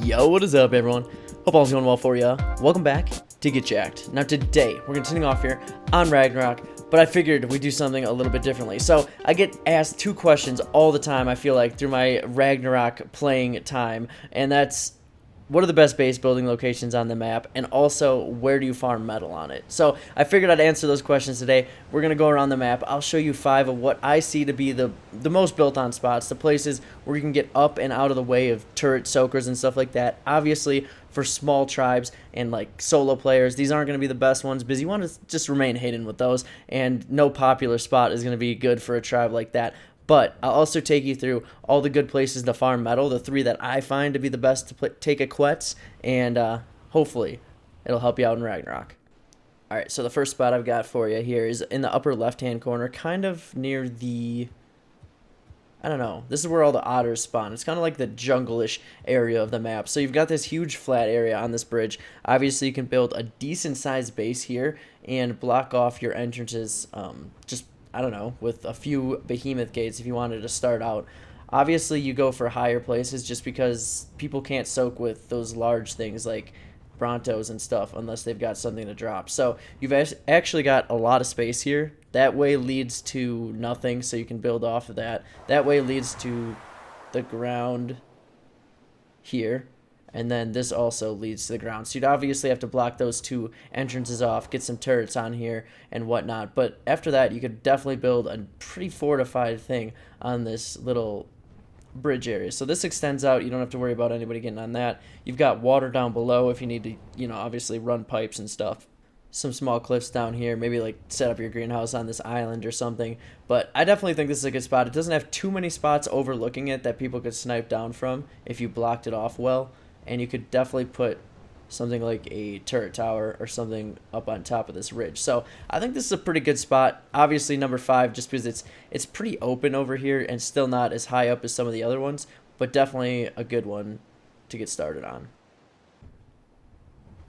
Yo, what is up, everyone? Hope all's going well for ya. Welcome back to Get Jacked. Now today, we're continuing off here on Ragnarok, but I figured we'd do something a little bit differently. So, I get asked two questions all the time, I feel like, through my Ragnarok playing time, and that's, what are the best base building locations on the map, and also, where do you farm metal on it? So, I figured I'd answer those questions today. We're going to go around the map. I'll show you 5 of what I see to be the most built-on spots, the places where you can get up and out of the way of turret soakers and stuff like that. Obviously, for small tribes and, like, solo players, these aren't going to be the best ones because you want to just remain hidden with those, and no popular spot is going to be good for a tribe like that. But I'll also take you through all the good places to farm metal, the 3 that I find to be the best to take a quets, and hopefully it'll help you out in Ragnarok. Alright, so the first spot I've got for you here is in the upper left-hand corner, kind of near the, I don't know, this is where all the otters spawn. It's kind of like the jungle-ish area of the map. So you've got this huge flat area on this bridge. Obviously, you can build a decent-sized base here and block off your entrances just, I don't know, with a few behemoth gates if you wanted to start out. Obviously, you go for higher places just because people can't soak with those large things like Brontos and stuff unless they've got something to drop. So you've actually got a lot of space here. That way leads to nothing, so you can build off of that. That way leads to the ground here. And then this also leads to the ground. So you'd obviously have to block those 2 entrances off, get some turrets on here and whatnot. But after that, you could definitely build a pretty fortified thing on this little bridge area. So this extends out. You don't have to worry about anybody getting on that. You've got water down below if you need to, you know, obviously run pipes and stuff. Some small cliffs down here, maybe like set up your greenhouse on this island or something. But I definitely think this is a good spot. It doesn't have too many spots overlooking it that people could snipe down from if you blocked it off well. And you could definitely put something like a turret tower or something up on top of this ridge. So I think this is a pretty good spot. Obviously number 5 just because it's pretty open over here and still not as high up as some of the other ones, but definitely a good one to get started on.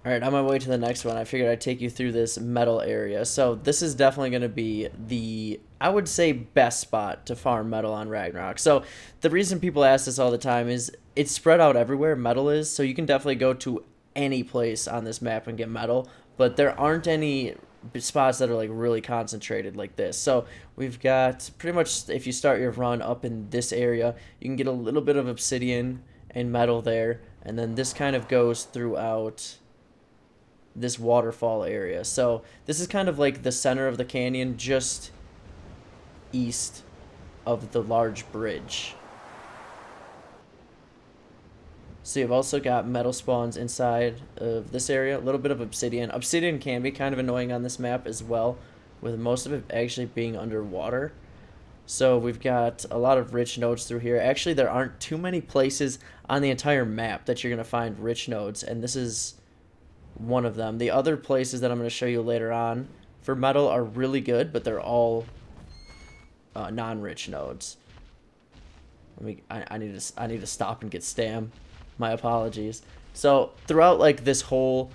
Alright, on my way to the next one, I figured I'd take you through this metal area. So this is definitely going to be the, I would say, best spot to farm metal on Ragnarok. So the reason people ask this all the time is it's spread out everywhere, metal is, so you can definitely go to any place on this map and get metal, but there aren't any spots that are like really concentrated like this. So we've got pretty much, if you start your run up in this area, you can get a little bit of obsidian and metal there, and then this kind of goes throughout this waterfall area. So this is kind of like the center of the canyon, just east of the large bridge. So you've also got metal spawns inside of this area, a little bit of obsidian. Obsidian can be kind of annoying on this map as well, with most of it actually being underwater. So we've got a lot of rich nodes through here. Actually, there aren't too many places on the entire map that you're going to find rich nodes, and this is one of them. The other places that I'm going to show you later on for metal are really good, but they're all non-rich nodes. I need to stop and get stam. My apologies. So throughout like this whole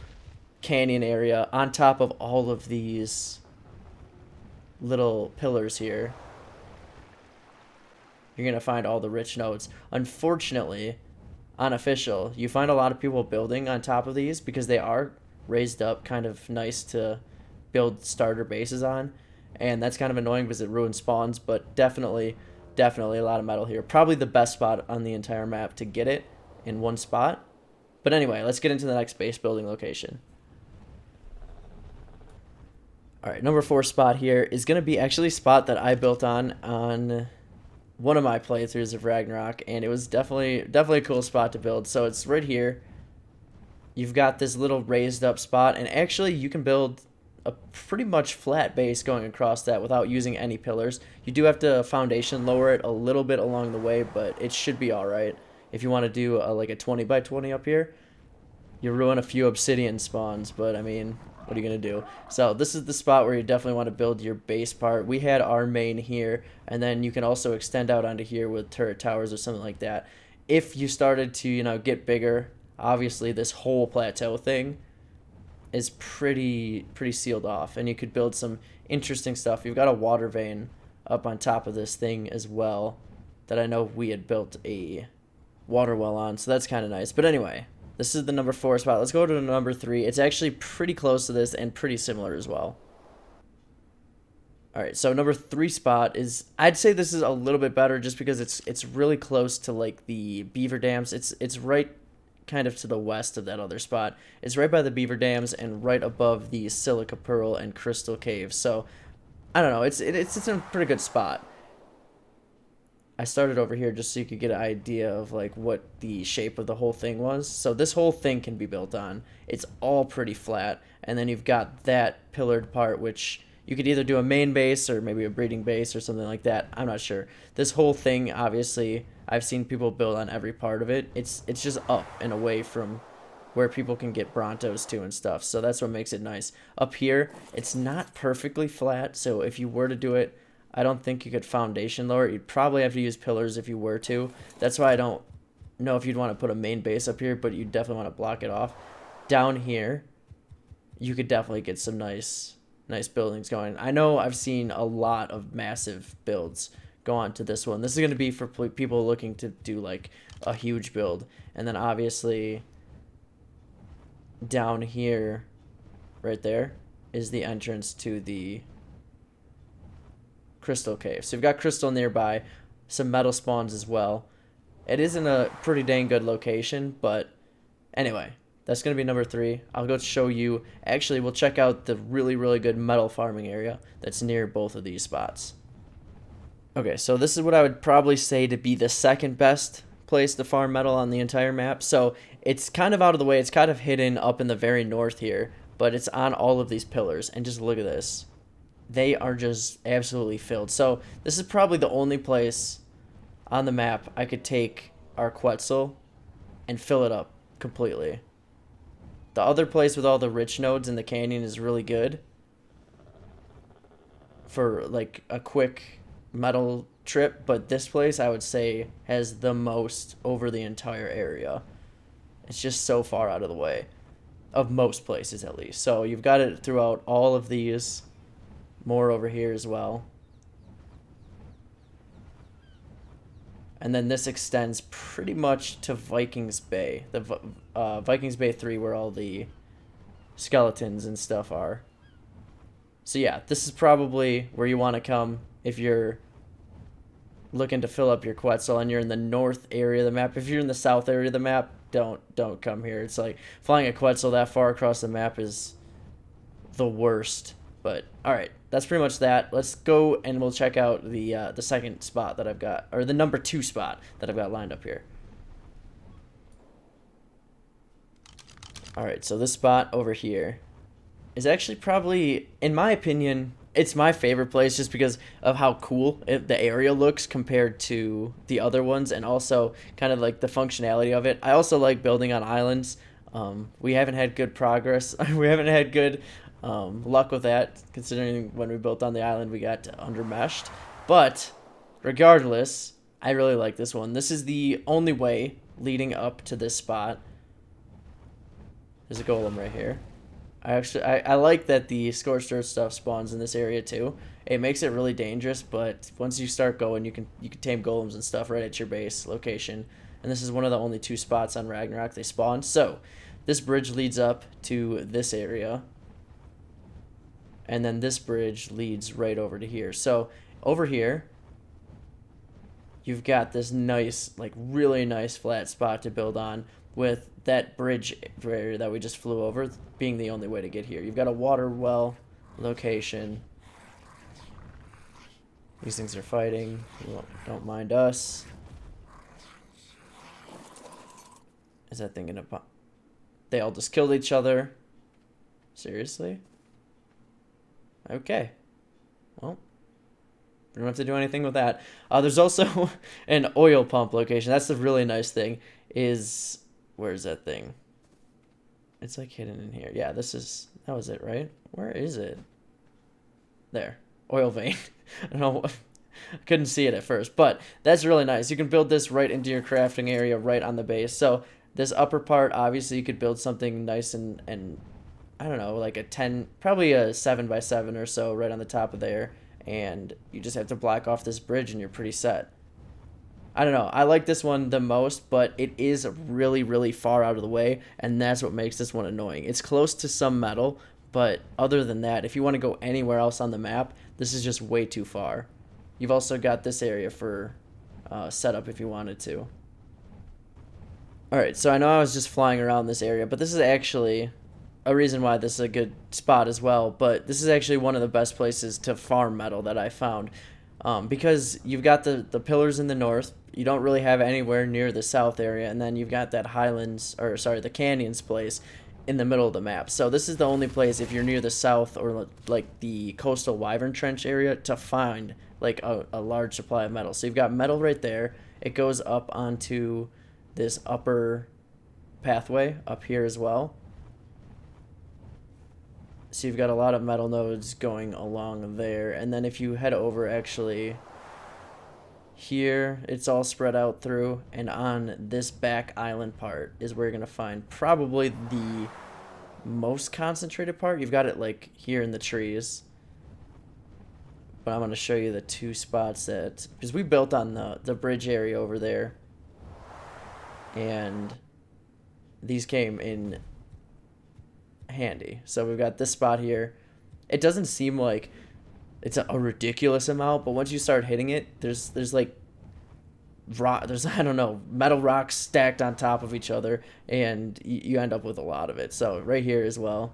canyon area, on top of all of these little pillars here, you're going to find all the rich nodes. Unfortunately, unofficial, you find a lot of people building on top of these because they are raised up kind of nice to build starter bases on, and that's kind of annoying because it ruins spawns. But definitely a lot of metal here. Probably the best spot on the entire map to get it in one spot. But anyway, let's get into the next base building location. Alright, number 4 spot here is going to be actually a spot that I built on one of my playthroughs of Ragnarok, and it was definitely a cool spot to build. So it's right here. You've got this little raised up spot, and actually you can build a pretty much flat base going across that without using any pillars. You do have to foundation lower it a little bit along the way, but it should be alright. If you want to do like a 20 by 20 up here, you ruin a few obsidian spawns, but I mean, what are you going to do? So this is the spot where you definitely want to build your base part. We had our main here, and then you can also extend out onto here with turret towers or something like that. If you started to, you know, get bigger, obviously this whole plateau thing is pretty sealed off, and you could build some interesting stuff. You've got a water vein up on top of this thing as well that I know we had built a water well on, so that's kind of nice. But anyway, this is the number 4 spot. Let's go to the number 3. It's actually pretty close to this and pretty similar as well. All right, so number 3 spot is, I'd say this is a little bit better just because it's really close to like the beaver dams. It's right kind of to the west of that other spot. It's right by the beaver dams and right above the silica pearl and crystal caves. So I don't know, it's in a pretty good spot. I started over here just so you could get an idea of like what the shape of the whole thing was. So this whole thing can be built on. It's all pretty flat, and then you've got that pillared part, which you could either do a main base or maybe a breeding base or something like that. I'm not sure. This whole thing, obviously, I've seen people build on every part of it. It's just up and away from where people can get Brontos to and stuff. So that's what makes it nice. Up here, it's not perfectly flat. So if you were to do it, I don't think you could foundation lower it. You'd probably have to use pillars if you were to. That's why I don't know if you'd want to put a main base up here, but you definitely want to block it off. Down here, you could definitely get some nice buildings going. I know I've seen a lot of massive builds go on to this one. This is going to be for people looking to do like a huge build. And then obviously down here, right there, is the entrance to the crystal cave. So you've got crystal nearby, some metal spawns as well. It is in a pretty dang good location, but anyway, that's going to be number 3. I'll go show you. Actually, we'll check out the really, really good metal farming area that's near both of these spots. Okay, so this is what I would probably say to be the second best place to farm metal on the entire map. So it's kind of out of the way. It's kind of hidden up in the very north here, but it's on all of these pillars. And just look at this. They are just absolutely filled. So this is probably the only place on the map I could take our Quetzal and fill it up completely. The other place with all the rich nodes in the canyon is really good for like a quick metal trip, but this place I would say has the most over the entire area. It's just so far out of the way of most places, at least. So you've got it throughout all of these, more over here as well. And then this extends pretty much to Vikings Bay. The Vikings Bay 3, where all the skeletons and stuff are. So yeah, this is probably where you want to come if you're looking to fill up your Quetzal and you're in the north area of the map. If you're in the south area of the map, don't come here. It's like flying a Quetzal that far across the map is the worst. But all right, that's pretty much that. Let's go and we'll check out the second spot that I've got, or the number 2 spot that I've got lined up here. All right, so this spot over here is actually probably, in my opinion, it's my favorite place just because of how cool the area looks compared to the other ones, and also kind of like the functionality of it. I also like building on islands. We haven't had good progress. We haven't had good luck with that, considering when we built on the island we got undermeshed. But regardless, I really like this one. This is the only way leading up to this spot. There's a golem right here. I like that the scorched earth stuff spawns in this area too. It makes it really dangerous, but once you start going, you can tame golems and stuff right at your base location. And this is one of the only 2 spots on Ragnarok they spawn. So this bridge leads up to this area. And then this bridge leads right over to here. So over here, you've got this nice, like really nice flat spot to build on, with that bridge area that we just flew over being the only way to get here. You've got a water well location. These things are fighting. Don't mind us. Is that thing gonna pop? They all just killed each other. Seriously? Okay. Well, we don't have to do anything with that. There's also an oil pump location. That's the really nice thing. Where's that thing? It's like hidden in here. Yeah, that was it, right? Where is it? There. Oil vein. I don't know. I couldn't see it at first, but that's really nice. You can build this right into your crafting area right on the base. So this upper part, obviously you could build something nice and I don't know, like probably a 7x7 or so right on the top of there, and you just have to block off this bridge and you're pretty set. I don't know. I like this one the most, but it is really, really far out of the way, and that's what makes this one annoying. It's close to some metal, but other than that, if you want to go anywhere else on the map, this is just way too far. You've also got this area for setup if you wanted to. Alright, so I know I was just flying around this area, but this is actually a reason why this is a good spot as well, but this is actually one of the best places to farm metal that I found. Because you've got the pillars in the north, you don't really have anywhere near the south area, and then you've got that highlands, or sorry, the canyons place in the middle of the map. So this is the only place, if you're near the south or like the coastal Wyvern Trench area, to find like a large supply of metal. So you've got metal right there. It goes up onto this upper pathway up here as well. So you've got a lot of metal nodes going along there. And then if you head over actually here, it's all spread out through. And on this back island part is where you're going to find probably the most concentrated part. You've got it like here in the trees. But I'm going to show you the two spots that... because we built on the bridge area over there. And these came in handy. So we've got this spot here. It doesn't seem like it's a ridiculous amount, but once you start hitting it, there's like I don't know, metal rocks stacked on top of each other, and you end up with a lot of it. So right here as well,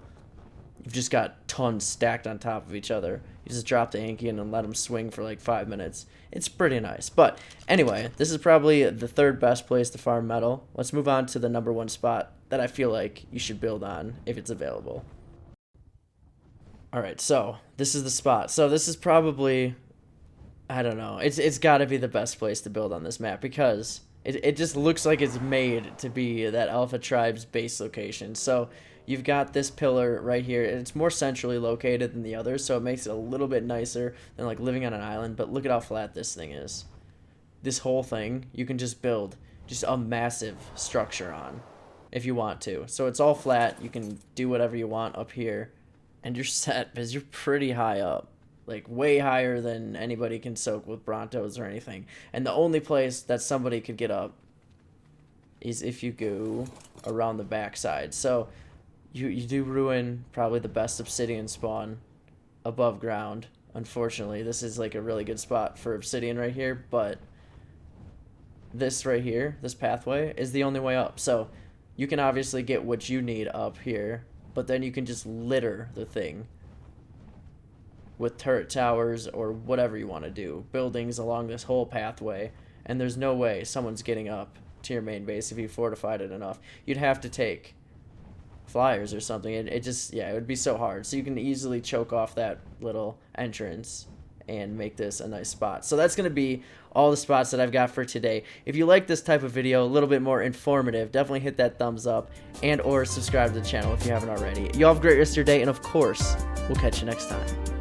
you've just got tons stacked on top of each other. You just drop the Anki in and let them swing for like 5 minutes. It's pretty nice. But anyway, this is probably the third best place to farm metal. Let's move on to the number one spot that I feel like you should build on if it's available. Alright, so this is the spot. So this is probably, I don't know, it's got to be the best place to build on this map, because it just looks like it's made to be that Alpha Tribe's base location. So you've got this pillar right here, and it's more centrally located than the others, so it makes it a little bit nicer than like living on an island. But look at how flat this thing is. This whole thing, you can just build just a massive structure on if you want to. So it's all flat, you can do whatever you want up here, and you're set, because you're pretty high up. Like way higher than anybody can soak with Brontos or anything. And the only place that somebody could get up is if you go around the backside. So you do ruin probably the best Obsidian Spawn above ground. Unfortunately, this is like a really good spot for Obsidian right here, but this right here, this pathway, is the only way up. So you can obviously get what you need up here, but then you can just litter the thing with turret towers or whatever you want to do, buildings along this whole pathway, and there's no way someone's getting up to your main base if you fortified it enough. You'd have to take flyers or something. It just, yeah, it would be so hard. So you can easily choke off that little entrance and make this a nice spot. So that's going to be all the spots that I've got for today. If you like this type of video, a little bit more informative, definitely hit that thumbs up and or subscribe to the channel if you haven't already. You all have a great rest of your day, and of course, we'll catch you next time.